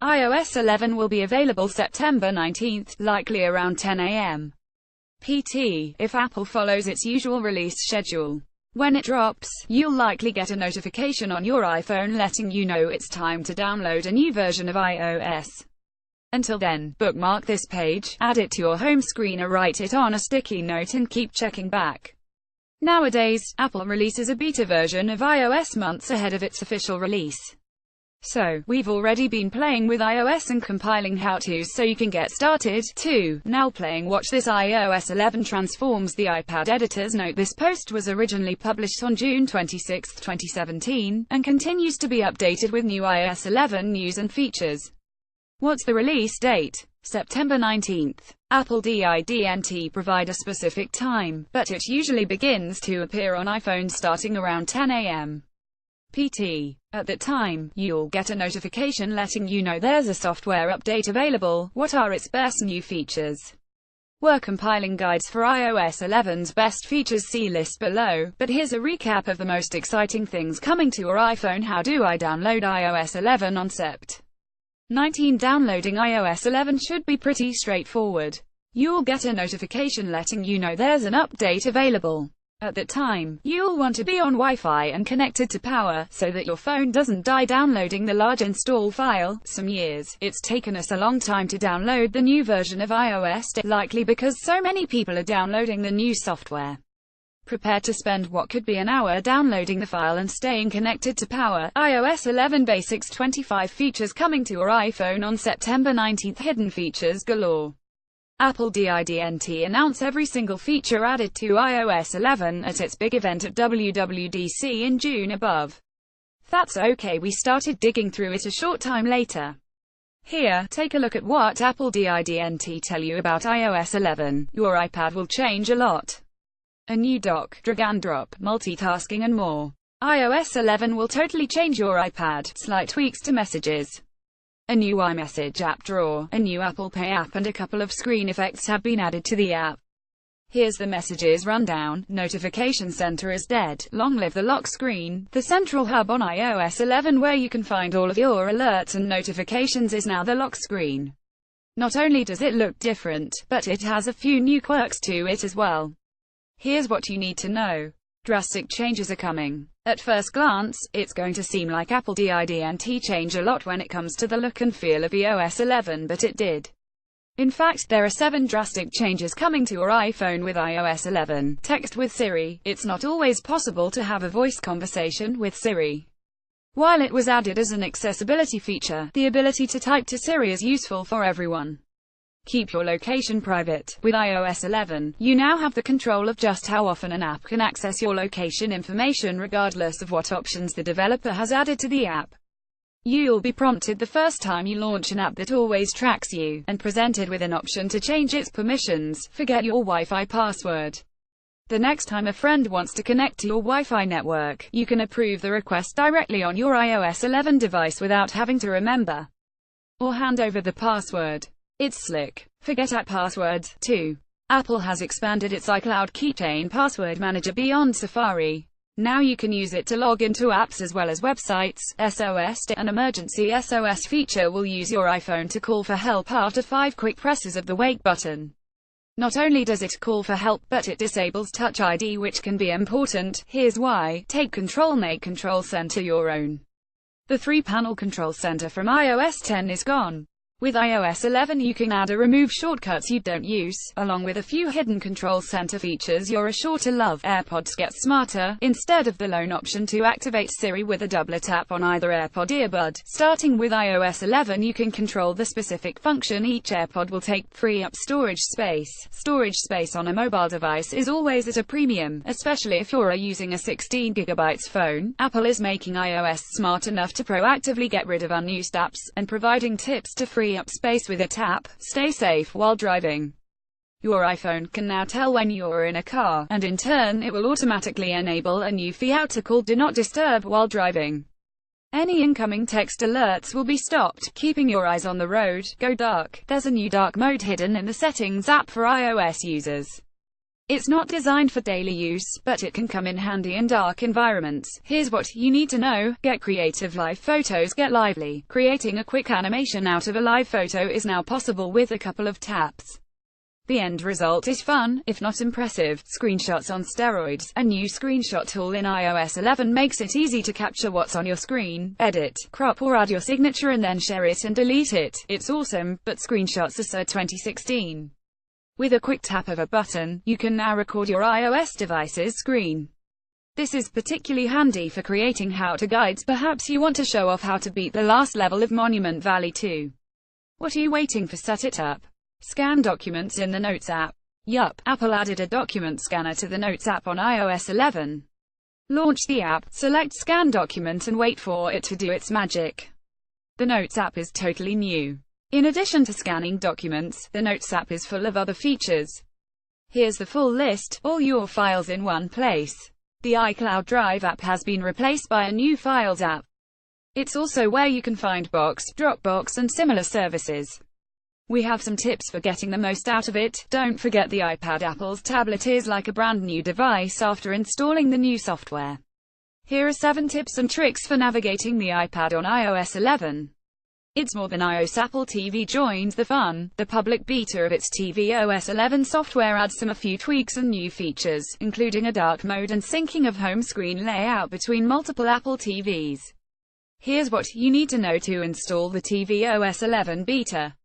iOS 11 will be available September 19, likely around 10 a.m. PT, if Apple follows its usual release schedule. When it drops, you'll likely get a notification on your iPhone letting you know it's time to download a new version of iOS. Until then, bookmark this page, add it to your home screen or write it on a sticky note and keep checking back. Nowadays, Apple releases a beta version of iOS months ahead of its official release. So, we've already been playing with iOS and compiling how-tos so you can get started, too. Now playing Watch This. iOS 11 transforms the iPad editors. Note this post was originally published on June 26, 2017, and continues to be updated with new iOS 11 news and features. What's the release date? September 19th. Apple didn't provide a specific time, but it usually begins to appear on iPhones starting around 10 a.m. PT. At that time, you'll get a notification letting you know there's a software update available. What are its best new features? We're compiling guides for iOS 11's best features, see list below, but here's a recap of the most exciting things coming to your iPhone. How do I download iOS 11 on Sept. 19? Downloading iOS 11 should be pretty straightforward. You'll get a notification letting you know there's an update available. At that time, you'll want to be on Wi-Fi and connected to power, so that your phone doesn't die downloading the large install file. Some years, it's taken us a long time to download the new version of iOS, likely because so many people are downloading the new software. Prepare to spend what could be an hour downloading the file and staying connected to power. iOS 11 Basics, 25 features coming to your iPhone on September 19. Hidden features galore. Apple didn't announce every single feature added to iOS 11 at its big event at WWDC in June above. That's okay, we started digging through it a short time later. Here, take a look at what Apple didn't tell you about iOS 11. Your iPad will change a lot. A new dock, drag and drop, multitasking and more. iOS 11 will totally change your iPad. Slight tweaks to messages. A new iMessage app drawer, a new Apple Pay app and a couple of screen effects have been added to the app. Here's the messages rundown. Notification Center is dead. Long live the lock screen. The central hub on iOS 11 where you can find all of your alerts and notifications is now the lock screen. Not only does it look different, but it has a few new quirks to it as well. Here's what you need to know. Drastic changes are coming. At first glance, it's going to seem like Apple didn't change a lot when it comes to the look and feel of iOS 11, but it did. In fact, there are 7 drastic changes coming to your iPhone with iOS 11. Text with Siri. It's not always possible to have a voice conversation with Siri. While it was added as an accessibility feature, the ability to type to Siri is useful for everyone. Keep your location private. With iOS 11, you now have the control of just how often an app can access your location information regardless of what options the developer has added to the app. You'll be prompted the first time you launch an app that always tracks you, and presented with an option to change its permissions. Forget your Wi-Fi password. The next time a friend wants to connect to your Wi-Fi network, you can approve the request directly on your iOS 11 device without having to remember or hand over the password. It's slick. Forget app passwords, too. Apple has expanded its iCloud Keychain password manager beyond Safari. Now you can use it to log into apps as well as websites. SOS. An emergency SOS feature will use your iPhone to call for help after 5 quick presses of the wake button. Not only does it call for help, but it disables Touch ID, which can be important. Here's why. Take control, make Control Center your own. The 3-panel Control Center from iOS 10 is gone. With iOS 11 you can add or remove shortcuts you don't use, along with a few hidden Control Center features you're sure to love. AirPods get smarter. Instead of the lone option to activate Siri with a double tap on either AirPod earbud, starting with iOS 11 you can control the specific function each AirPod will take, free up storage space. Storage space on a mobile device is always at a premium, especially if you're using a 16GB phone. Apple is making iOS smart enough to proactively get rid of unused apps, and providing tips to free up space with a tap. Stay safe while driving. Your iPhone can now tell when you're in a car, and in turn it will automatically enable a new feature to call Do Not Disturb while driving. Any incoming text alerts will be stopped, keeping your eyes on the road. Go dark. There's a new dark mode hidden in the Settings app for iOS users. It's not designed for daily use, but it can come in handy in dark environments. Here's what you need to know. Get creative. Live photos get lively. Creating a quick animation out of a live photo is now possible with a couple of taps. The end result is fun, if not impressive. Screenshots on steroids. A new screenshot tool in iOS 11 makes it easy to capture what's on your screen, edit, crop or add your signature and then share it and delete it. It's awesome, but screenshots are so 2016. With a quick tap of a button, you can now record your iOS device's screen. This is particularly handy for creating how-to guides. Perhaps you want to show off how to beat the last level of Monument Valley 2. What are you waiting for? Set it up. Scan documents in the Notes app. Yup, Apple added a document scanner to the Notes app on iOS 11. Launch the app, select Scan Document and wait for it to do its magic. The Notes app is totally new. In addition to scanning documents, the Notes app is full of other features. Here's the full list: all your files in one place. The iCloud Drive app has been replaced by a new Files app. It's also where you can find Box, Dropbox and similar services. We have some tips for getting the most out of it. Don't forget the iPad. Apple's tablet is like a brand new device after installing the new software. Here are 7 tips and tricks for navigating the iPad on iOS 11. It's more than iOS. Apple TV joins the fun. The public beta of its tvOS 11 software adds a few tweaks and new features, including a dark mode and syncing of home screen layout between multiple Apple TVs. Here's what you need to know to install the tvOS 11 beta.